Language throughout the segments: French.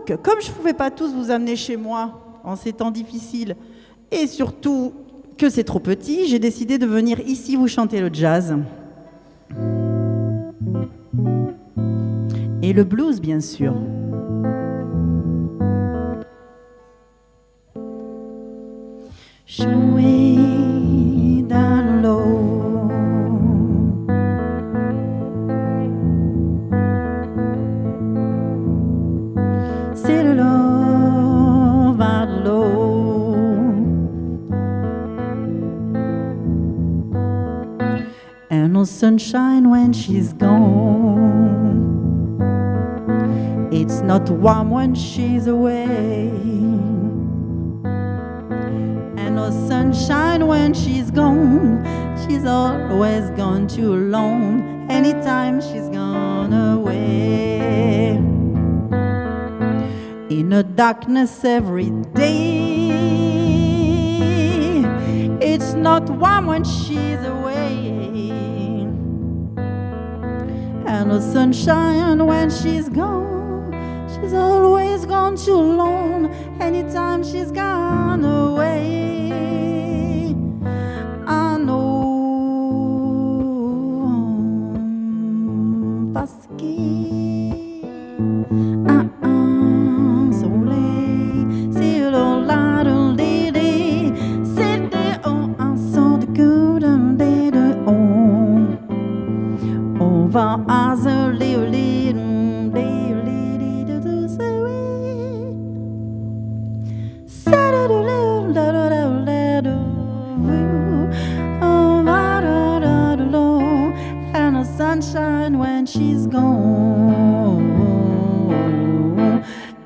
Donc, comme je ne pouvais pas tous vous amener chez moi en ces temps difficiles, et surtout que c'est trop petit, j'ai décidé de venir ici vous chanter le jazz. Et le blues, bien sûr. Jouer dans l'eau, c'est le love à l'eau. And no sunshine when she's gone. It's not warm when she's away. And no sunshine when she's gone. She's always gone too alone. Anytime she's gone away. In the darkness every day. It's not warm when she's away. And no sunshine when she's gone. She's always gone too alone. Anytime she's gone away. I know. Parce que soleil, c'est le ladon d'été, c'est de un son de coup d'un dé de on va azoler au lit. And no sunshine when she's gone.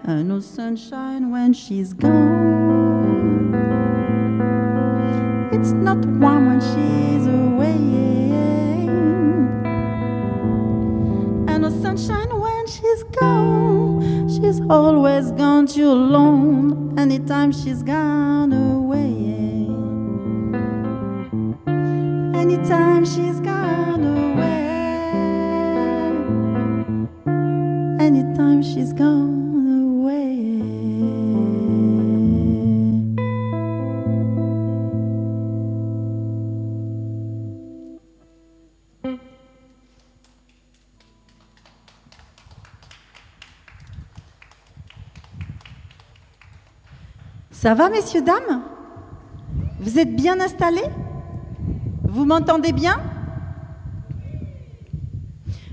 And no sunshine when she's gone. It's not warm when she's away. And no sunshine when she's gone. She's always gone too alone. Anytime she's gone away. Anytime she's gone away. Anytime she's gone away. Ça va, messieurs, dames? Vous êtes bien installés? Vous m'entendez bien?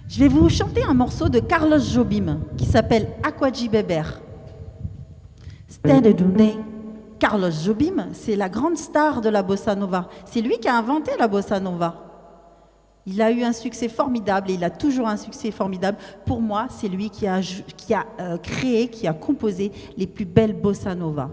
Je vais vous chanter un morceau de Carlos Jobim qui s'appelle Aquadji Beber. Carlos Jobim, c'est la grande star de la bossa nova. C'est lui qui a inventé la bossa nova. Il a eu un succès formidable et il a toujours un succès formidable. Pour moi, c'est lui qui a créé, qui a composé les plus belles bossa nova.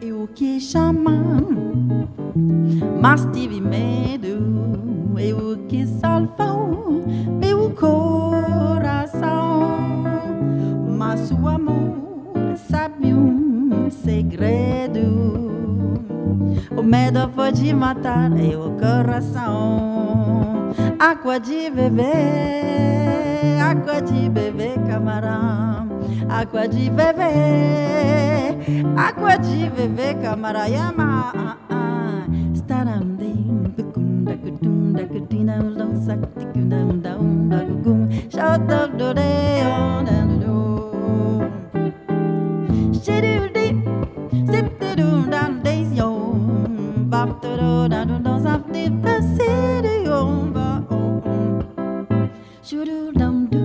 E o que chama mas tive medo, e o que salvou meu coração, mas o amor sabe um segredo. O medo pode matar o coração. Água de beber, água de beber, camarão. Água de beber, água de beber, camarayama. Staramdim, pukunda, kutunda, kutina, ulong, sakti, kunda, unda, gugum, shoto, dodeo, dando. Shidudi, siptidum, dan, days, yo, baptado, dando, sapti, pasidi, yo, ba, shudu, dum, do,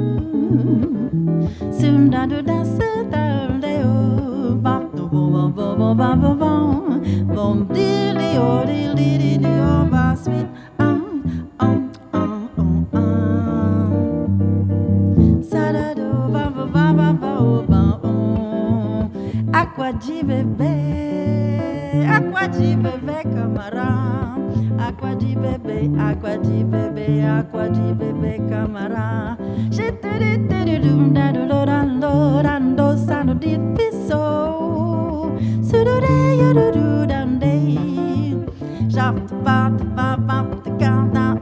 soon, dando, da, sa, da, deo, bapto, bo, Aquadi bébé, aquadi bébé camara, aquadi bébé, aquadi bébé, aquadi bébé camara. J'ai dando sano di piso, sudure yudu dande, j'art bat ganda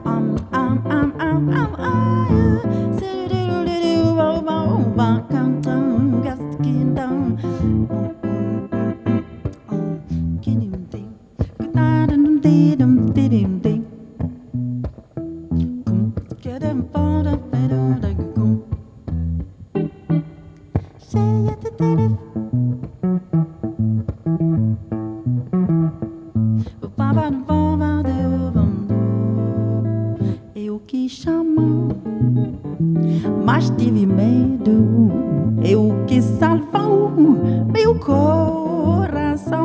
sudure cantam gaskindam. Eu que chamo, mas tive medo. Eu que salvou meu coração,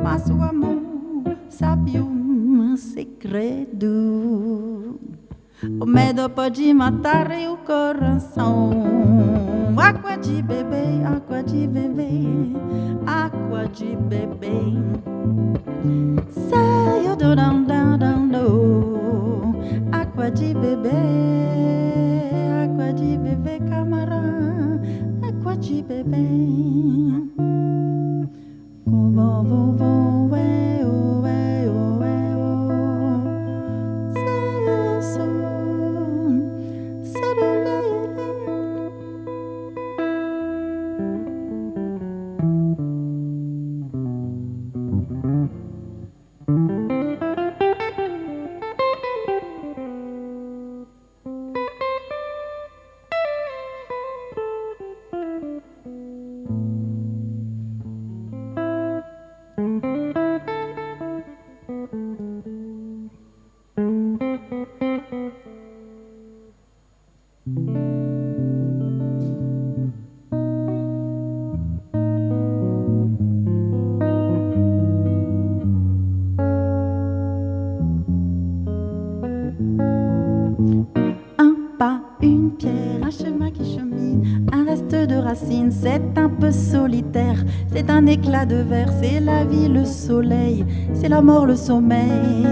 mas o amor sabe um segredo. O medo pode matar o coração. Água de bebê, água de bebê, água de bebê. Say you do down down down do. Água de bebê camara, água de bebê. Vo vo vo we o we o we o. Say you soon, say c'est un peu solitaire, c'est un éclat de verre, c'est la vie, le soleil, c'est la mort, le sommeil.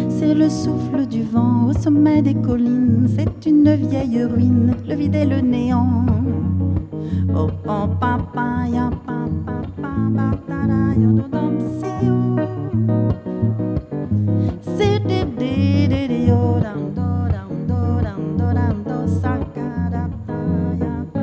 C'est le souffle du vent au sommet des collines, c'est une vieille ruine, le vide et le néant. Oh, oh, papa, ya, papa, papa, tara, yo, do, dom, si, yo. Si, di, di, di, di, yo, dam, do, dam, do, dam, do, dam, do, sa, ka, da, da, ya, pa.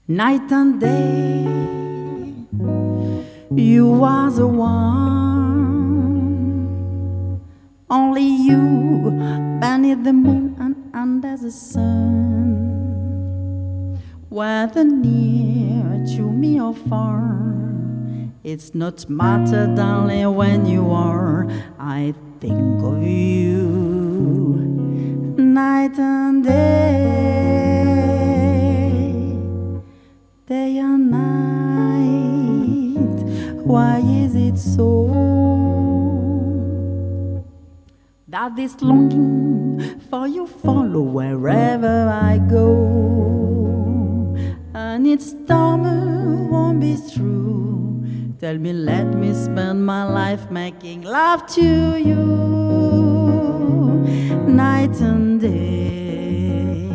Night and day, you are the one. Only you, beneath the moon and under the sun. Whether near to me or far, it's not matter, darling, when you are. I think of you night and day. that this longing for you follow wherever I go. And its storm won't be true. Tell me, let me spend my life making love to you, night and day,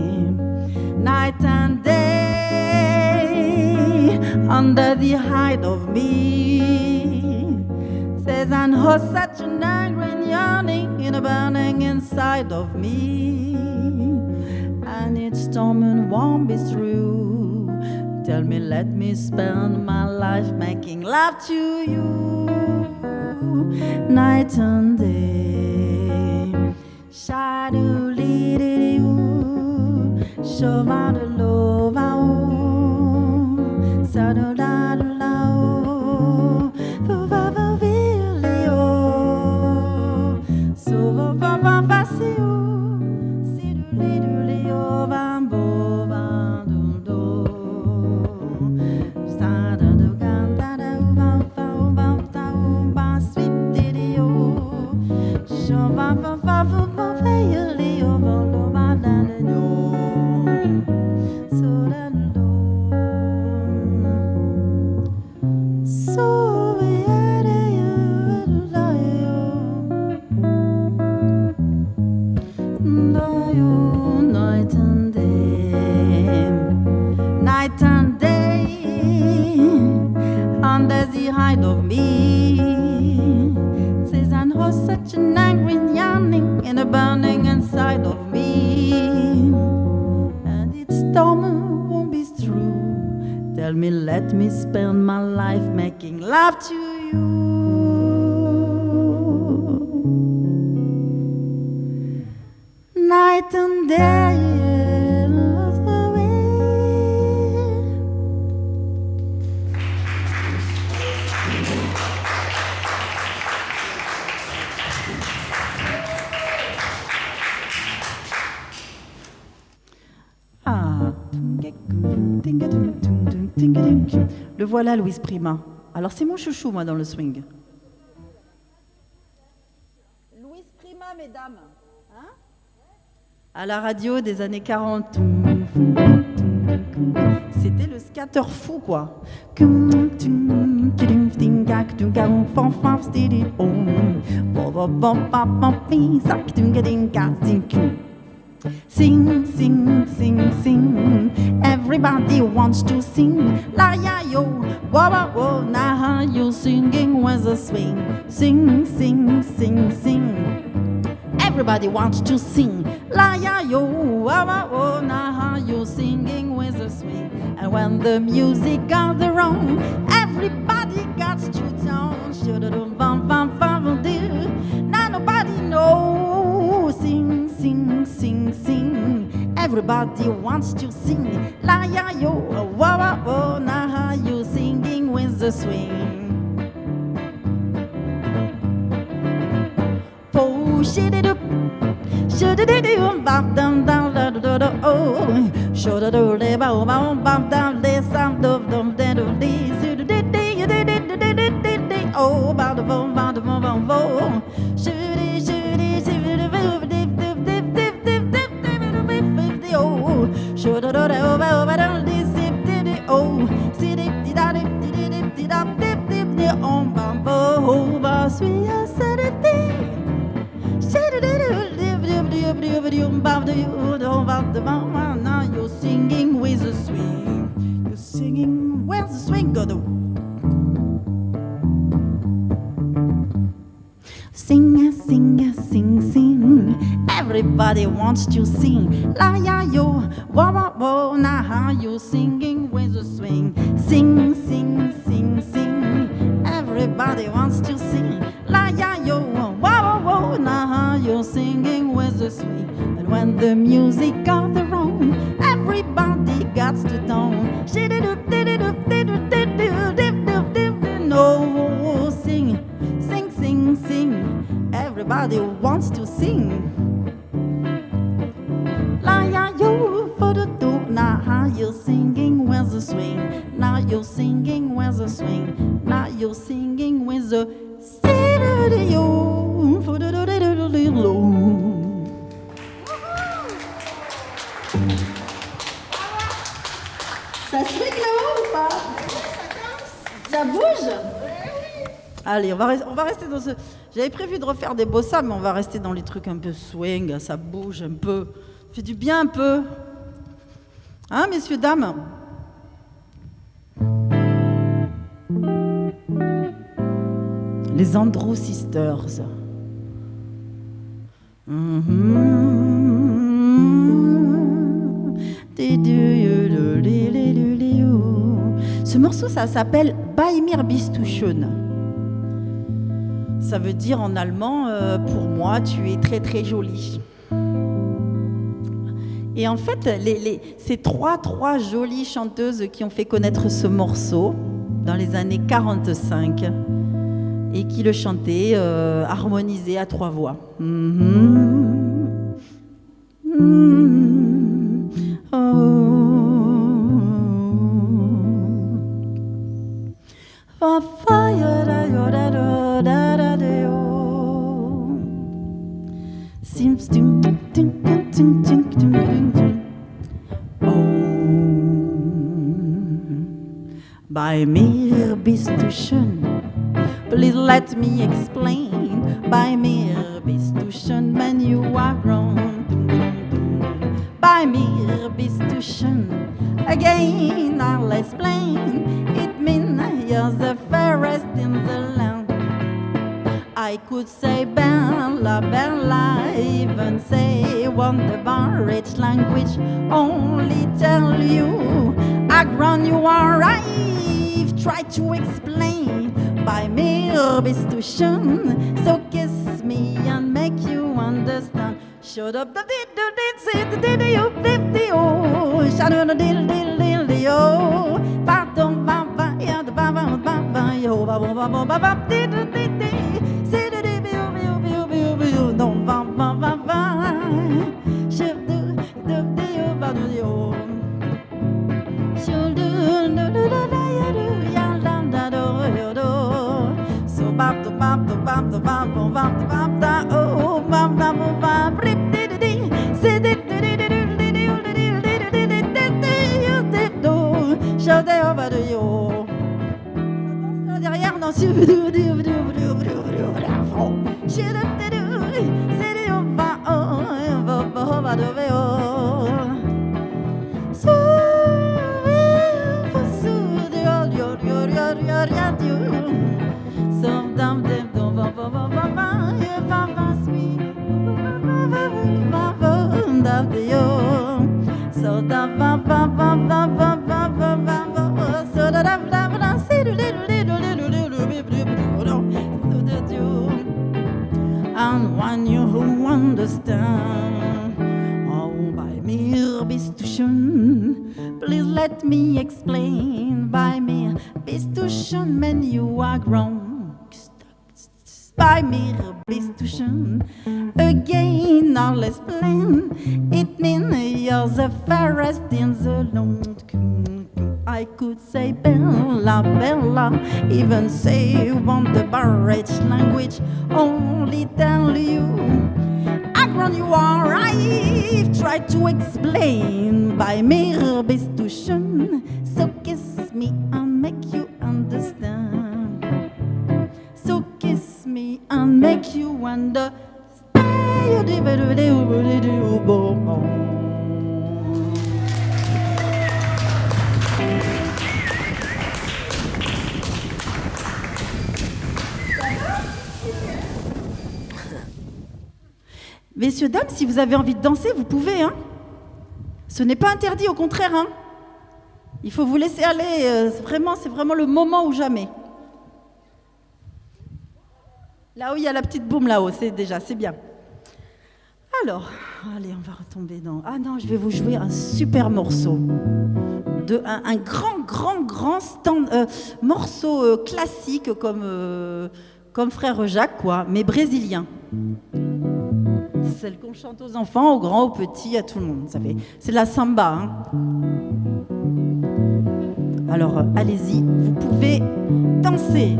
night and day, under the height of me. Says I know such an angry yearning in a burning inside of me, and its storm won't be through. Tell me, let me spend my life making love to you, night and day. Shadow lady, shova de lova, shadow da la, va vilio, so va vacio, si du lio bambo. Of me, says I know such an angry yearning in a burning inside of me, and its storm won't be through. Tell me, let me spend my life making love to you, night and day. Le voilà, Louise Prima. Alors c'est mon chouchou, moi, dans le swing. Louise Prima, mesdames. Hein? À la radio des années 40. C'était le scatter fou, quoi. Sing, sing, sing, sing. Everybody wants to sing. La ya yo, wah wah wah. Now you singing with a swing. Sing, sing, sing, sing. Everybody wants to sing. La ya yo, wah wah wah. Now you singing with a swing. And when the music got wrong, everybody got to down. Should bum bum bum do. Now nobody knows. Sing, sing, sing, sing. Everybody wants to sing. La ya yo, wah wah wah. Now you singing with the swing. Oh, shit it up. Should it do bam down down da da da oh. Should it do le ba ba bam down le sam dum dum da do di should it di you did it oh ba da bum ba da bum bum bum. Should it should it should it oh. Should it do ba ba da di did oh. Did it da di da di on bam bo ba sweet said it. Now you're singing with the swing. You're singing where the swing go to. Sing, sing, sing, sing. Everybody wants to sing. La ya yo, wah wah wah. Now you're singing with the swing. Sing, sing, sing, sing. Everybody wants to sing. La ya yo, wah wah wah. Now you're singing with the swing. And when the music got wrong, everybody got to tone. No, sing, sing, sing, sing. Everybody wants to sing. La ya yo for the do. Now you're singing with the swing. Now you're singing with the swing. Now you're singing with the. Ça swing là-haut ou pas? Ça bouge? Allez, on va rester dans ce... J'avais prévu de refaire des bossa, mais on va rester dans les trucs un peu swing, ça bouge un peu. Fait du bien un peu. Hein, messieurs, dames? Les Andrew Sisters. Ce morceau, ça s'appelle Bei mir bist du schön. Ça veut dire en allemand, pour moi, tu es très très jolie. Et en fait, ces trois jolies chanteuses qui ont fait connaître ce morceau dans les années 45 et qui le chantaient harmonisé à 3 voix. Bei mir bist du schön. Please let me explain. Bei mir bist du schön, when you are grown. Bei mir bist du schön. Again I'll explain. It means you're the fairest in the land. I could say Bella, Bella, even say wonderbar rich language. Only tell you, Agron, you are right. Try to explain. Bei mir bist du schön, so kiss me and make you understand. Shut up the diddle shut up the diddle pardon baba ya the baba baba yo baba baba diddle say the diddle no baba baba shut the baba yo shut the so bam to bam to bam to bam to bam to bam da oh bam da bam rip diddy say did show the over to you derrière non si and when you understand, oh, bei mir bist du schön. Please let me explain. Bei mir bist du schön, when you are grown. Bei mir bist du schön. Again, I'll explain. It means you're the fairest in the land. I could say Bella, Bella, even say wonderbar rich language. Only tell you, Agron, you are right. Try to explain. Bei mir bist du schön. So kiss me and make you understand. So kiss me and make you understand. Messieurs, dames, si vous avez envie de danser, vous pouvez. Hein. Ce n'est pas interdit, au contraire. Hein. Il faut vous laisser aller. C'est vraiment le moment ou jamais. Là où il y a la petite boum là-haut, c'est bien. Alors, allez, on va retomber dans... Ah non, je vais vous jouer un super morceau. Un grand morceau classique comme Frère Jacques, quoi, mais brésilien. Celle qu'on chante aux enfants, aux grands, aux petits, à tout le monde. C'est de la samba. Hein. Alors, allez-y, vous pouvez danser.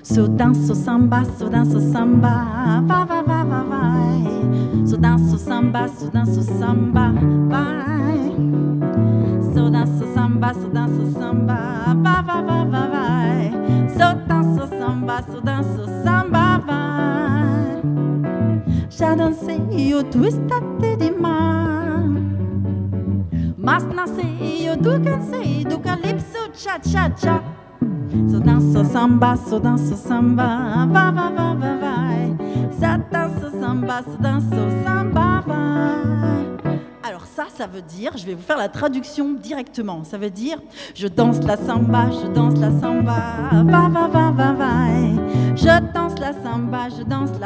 So danço samba, so danço samba, vai, vai, vai, vai, vai. So danço samba, so danço samba, vai. So danço samba, so danço samba, vai, vai, vai, vai, vai. So danço samba, vai. Já dancei o twist até demais, mas nasci eu do cansei do calypso, cha, cha, cha. So danço samba, vai, vai, vai, vai, vai. Ça danço samba, vai. Alors ça veut dire, je vais vous faire la traduction directement. Ça veut dire, je danse la samba, va, va, va, va, va. Je danse la samba, va. Je danse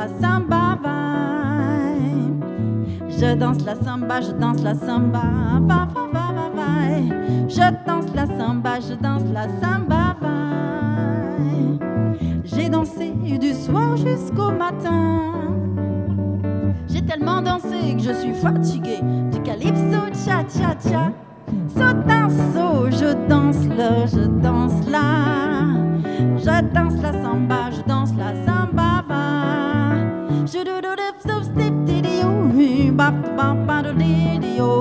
la samba, va, va, va, va, va. Je danse la samba, va. J'ai dansé du soir jusqu'au matin. J'ai tellement dansé que je suis fatiguée. Du calypso, cha, cha, cha. So danso, je danse là. Je danse la samba, va. Je do do do so step didio, bap bap ba do didio.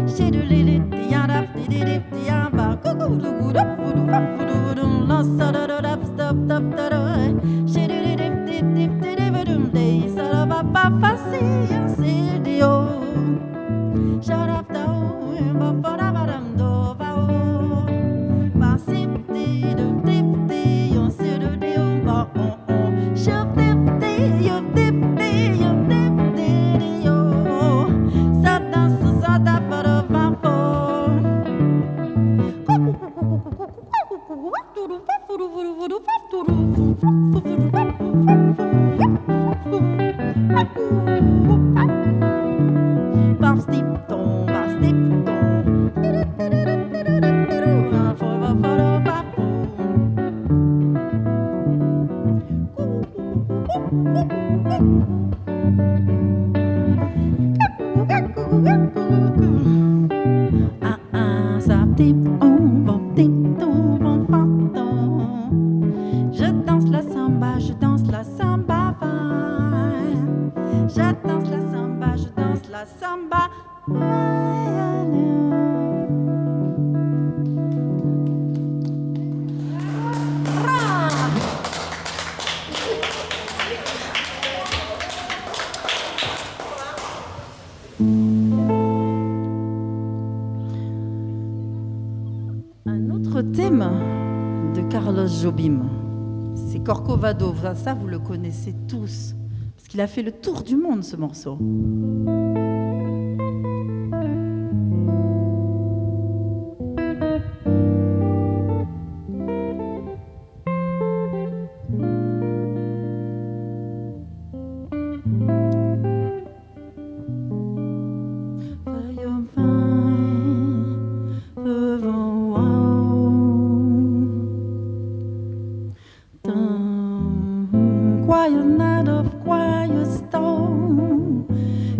She do li li ya da di ya ba. Cuckoo do do do do do la sa da da stop stop da da. She do li li do de sa da ba ba fa si si dio. Shut up da ba ba da ba dam do ba o. Ba si di do di yo si do dio ba o o. Shut dip di yo dip di yo dip di yo. Sa da ba da ba fo. Je danse la samba, va. Je danse la samba, Un autre thème de Carlos Jobim, c'est Corcovado. Ça, vous le connaissez tous, parce qu'il a fait le tour du monde, ce morceau. Quiet night of quiet storm,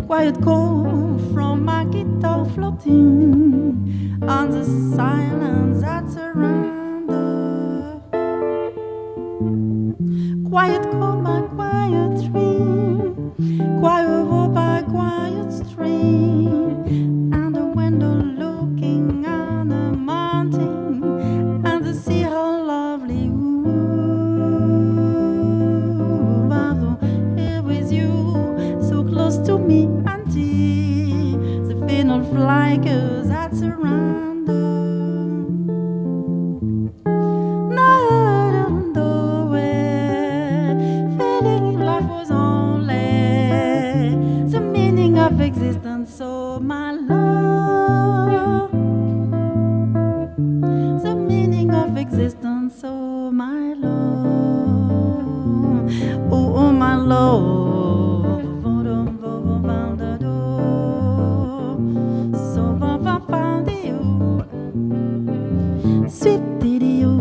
quiet call from my guitar floating on the silence that surrounds us. Quiet call by quiet dream, quiet walk by quiet stream, and the window looking on the mountain and the sea, how lovely. To me until the final fly goes that surround us. Not the way, feeling life was only the meaning of existence. So my love, the meaning of existence. So my love, oh my love. Sweet did you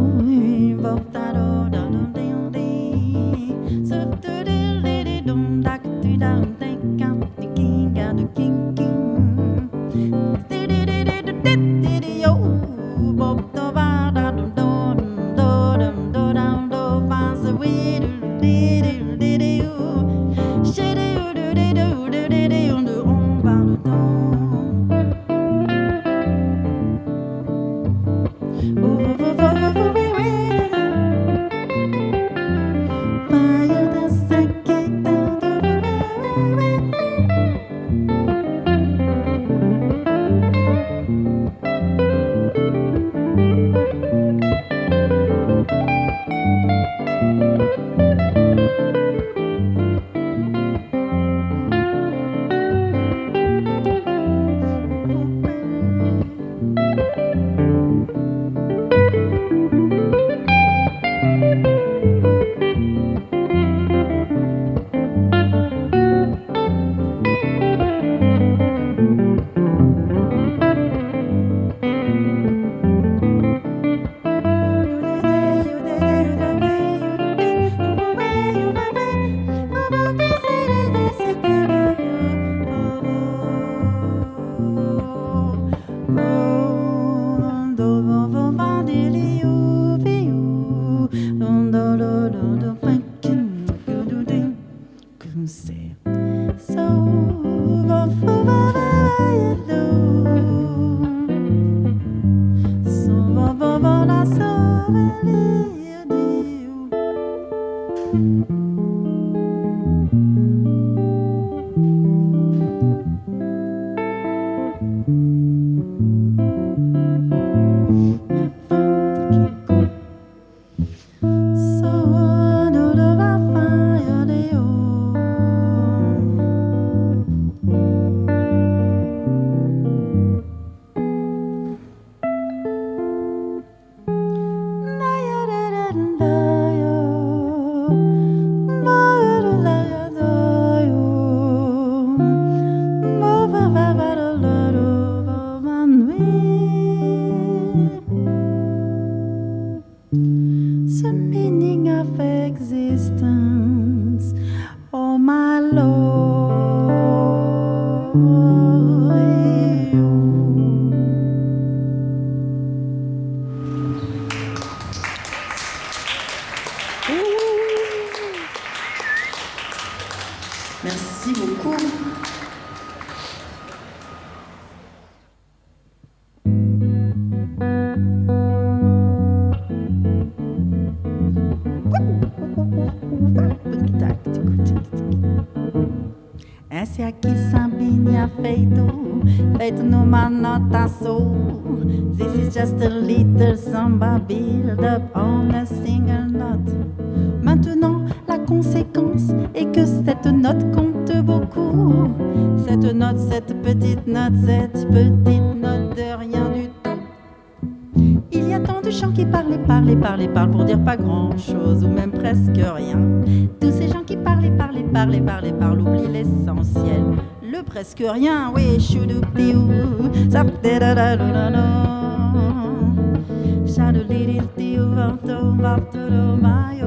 Merci beaucoup. Essa é aqui sambinha feito numa nota só. This is just a little samba build up on a single note. Maintenant, la conséquence est que cette note compte beaucoup. Cette note, cette petite note de rien du tout. Il y a tant de gens qui parlent pour dire pas grand-chose ou même presque rien. Tous ces gens qui parlent, oublient l'essentiel. Le presque rien, oui, choudouptiou, saptedadadadadada. Chadolidiltiu, vaptomayo.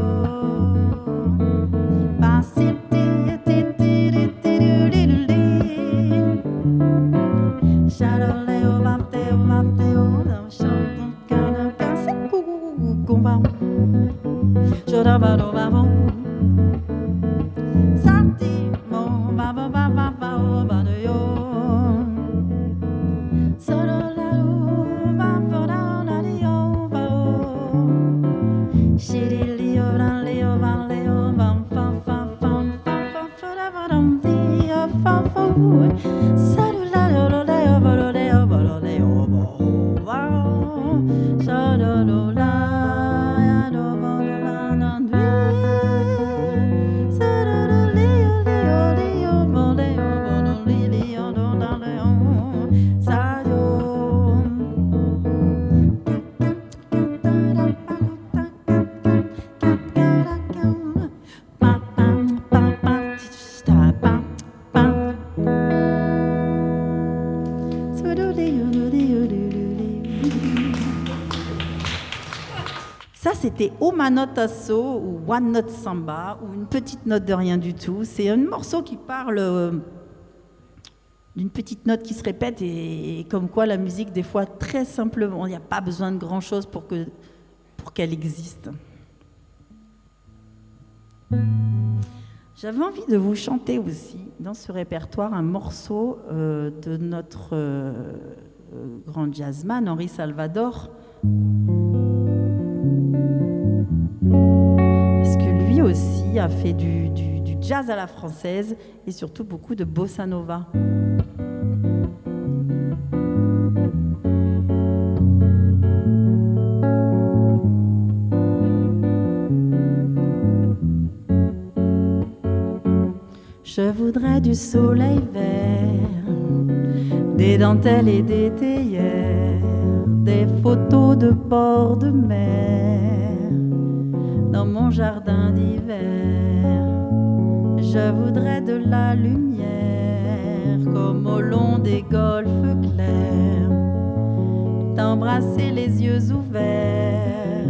Ça, c'était Uma Note Asso ou One Note Samba ou une petite note de rien du tout. C'est un morceau qui parle d'une petite note qui se répète et comme quoi la musique, des fois, très simplement, il n'y a pas besoin de grand-chose pour qu'elle existe. J'avais envie de vous chanter aussi, dans ce répertoire, un morceau de notre grand jazzman, Henri Salvador. Parce que lui aussi a fait du jazz à la française et surtout beaucoup de bossa nova. Je voudrais du soleil vert, des dentelles et des théières, des photos de bord de mer, dans mon jardin d'hiver. Je voudrais de la lumière comme au long des golfes clairs, t'embrasser les yeux ouverts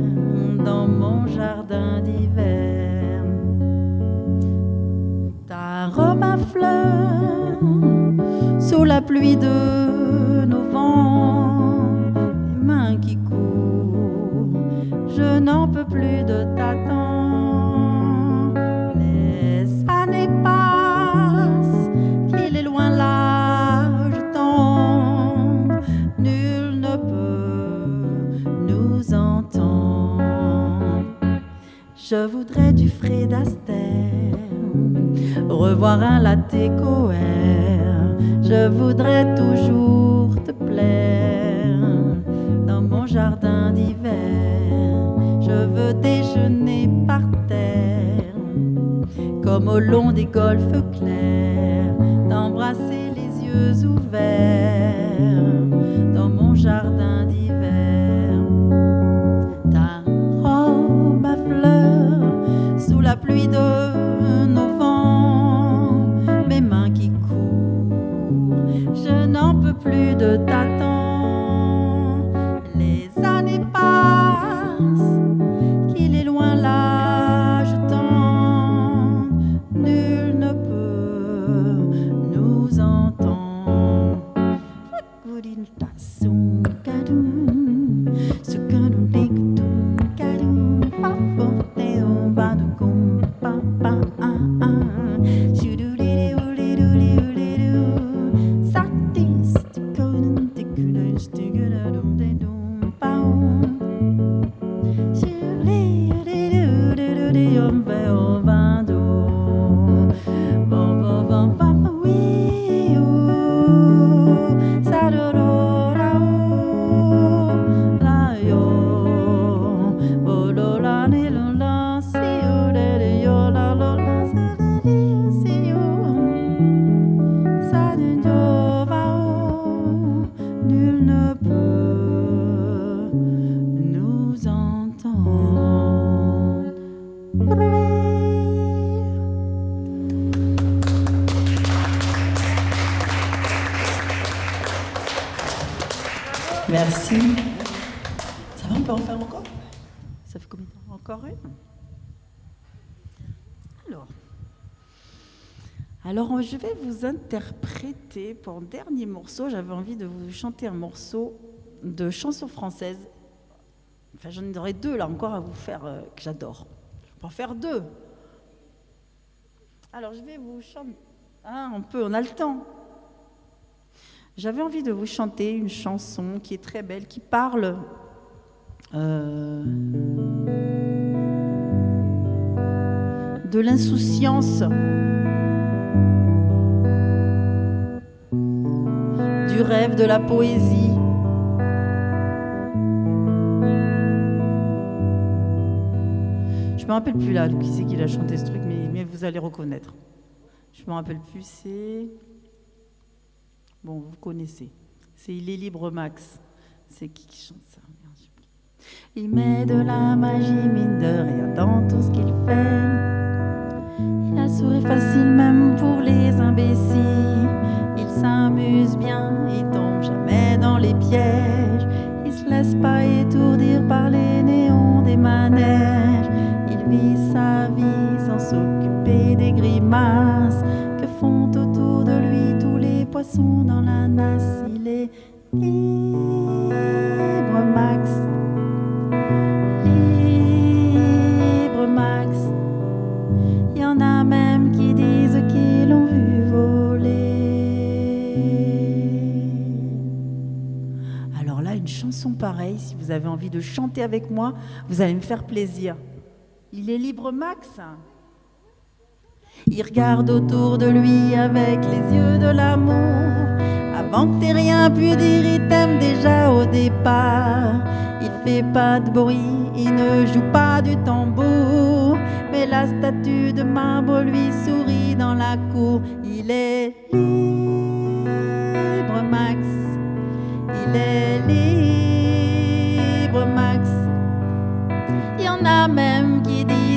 dans mon jardin d'hiver. Ta robe à fleurs sous la pluie de novembre, mes mains qui courent, je n'en peux plus de t'attendre. Les années passent, qu'il est loin l'âge tendre, nul ne peut nous entendre. Je voudrais du Fred Astaire, revoir un latte coère. Je voudrais toujours te plaire dans mon jardin d'hiver. Je veux déjeuner par terre comme au long des golfes clairs, t'embrasser les yeux ouverts dans mon jardin d'hiver. Ta robe à fleurs sous la pluie de novembre, mes mains qui courent, je n'en peux plus de t'attendre. Les années passent, qu'il est loin l'âge tendre, nul ne peut nous entendre. Nul ne peut nous entendre. Merci. Ça va, on peut en faire encore? Ça fait combien de temps? Encore une? Alors, je vais vous interpréter pour un dernier morceau. J'avais envie de vous chanter un morceau de chanson française. Enfin, j'en aurai deux là encore à vous faire que j'adore. Je peux en faire deux. Alors, je vais vous chanter. Ah, on a le temps. J'avais envie de vous chanter une chanson qui est très belle, qui parle de l'insouciance, du rêve, de la poésie. Je me rappelle plus là qui c'est qui a chanté ce truc, mais vous allez reconnaître. Je me rappelle plus, c'est... Bon, vous connaissez. C'est Il est libre Max. C'est qui chante ça? Il met de la magie, mine de rien, dans tout ce qu'il fait. Il a le sourire facile même pour les imbéciles. Il s'amuse bien, il tombe jamais dans les pièges. Il se laisse pas étourdir par les néons des manèges. Il vit sa vie sans s'occuper des grimaces que font autour de lui tous les poissons dans la nasse. Il est libre Max, libre Max. Il y en a même qui disent qu'ils l'ont vu voler. Alors là, une chanson pareille, si vous avez envie de chanter avec moi, vous allez me faire plaisir. Il est libre Max. Il regarde autour de lui avec les yeux de l'amour. Avant que t'aies rien pu dire, il t'aime déjà au départ. Il fait pas de bruit, il ne joue pas du tambour, mais la statue de marbre lui sourit dans la cour. Il est libre Max, il est libre Max. Il y en a même qui disent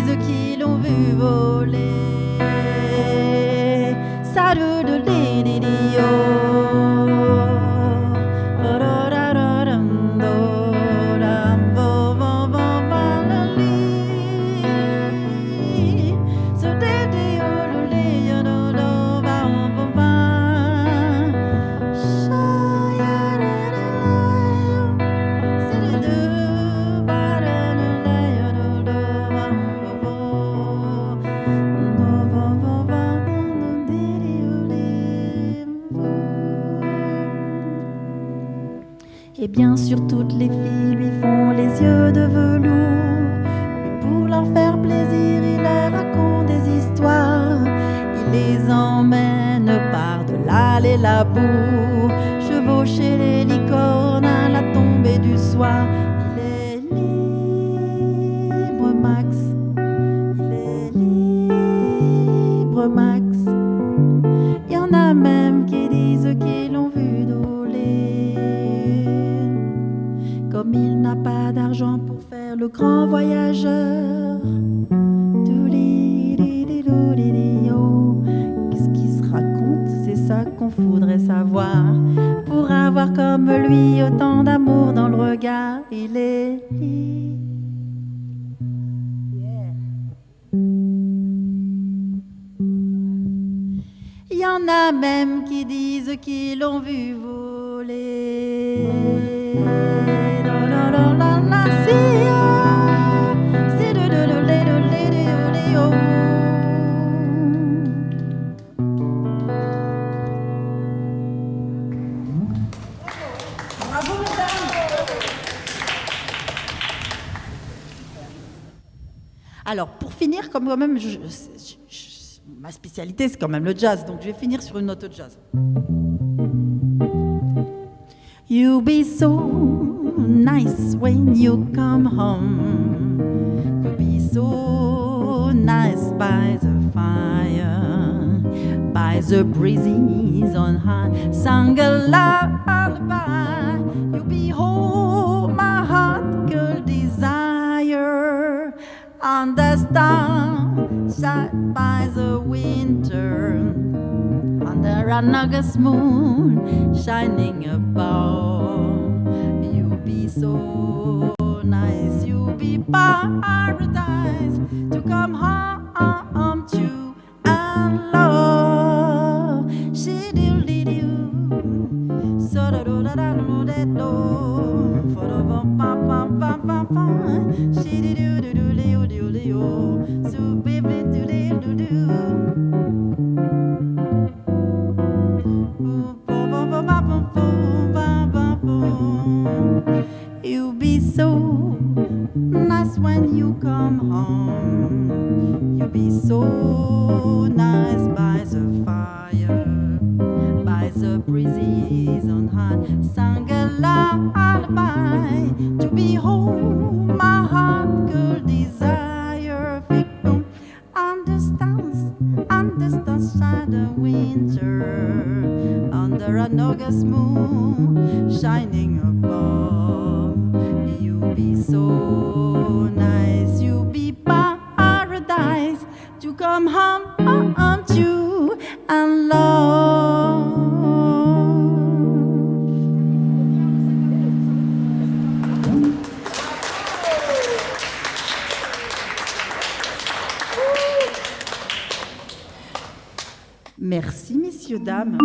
Et bien sûr toutes les filles lui font les yeux de velours. Mais pour leur faire plaisir, il leur raconte des histoires. Il les emmène par-delà les labours, chevaucher les licornes à la tombée du soir. Il est libre, Max. Il est libre, Max. Il y en a même qui disent qu'ils l'ont vu doler. Comme il n'a pas d'argent pour faire le grand voyageur, qu'est-ce qu'il se raconte? C'est ça qu'on voudrait savoir. Pour avoir comme lui autant d'amour dans le regard, il est libre. Il y en a même qui disent qu'ils l'ont vu voler. Alors, pour finir, comme quand même, ma spécialité, c'est quand même le jazz, donc je vais finir sur une note de jazz. You'll be so nice when you come home. You'll be so nice by the fire, by the breezes on high. Sang a lullaby. You'll be home, my heart, girl, desire. On the side by the winter, under an August moon shining above. You'll be so nice, you'll be paradise to come home to and love. She did you so da do da da do da do for the bum bum bum bum bum bum. She did you do do do do do so baby do do do do. You'll be so nice when you come home. You'll be so nice by the fire, by the breezes on high. Sang a lullaby to be home, my heart, girl, desire. Victim understands side of winter, under an August moon shining above. You'll be so nice, you'll be paradise to come home to and love. Merci, messieurs, dames.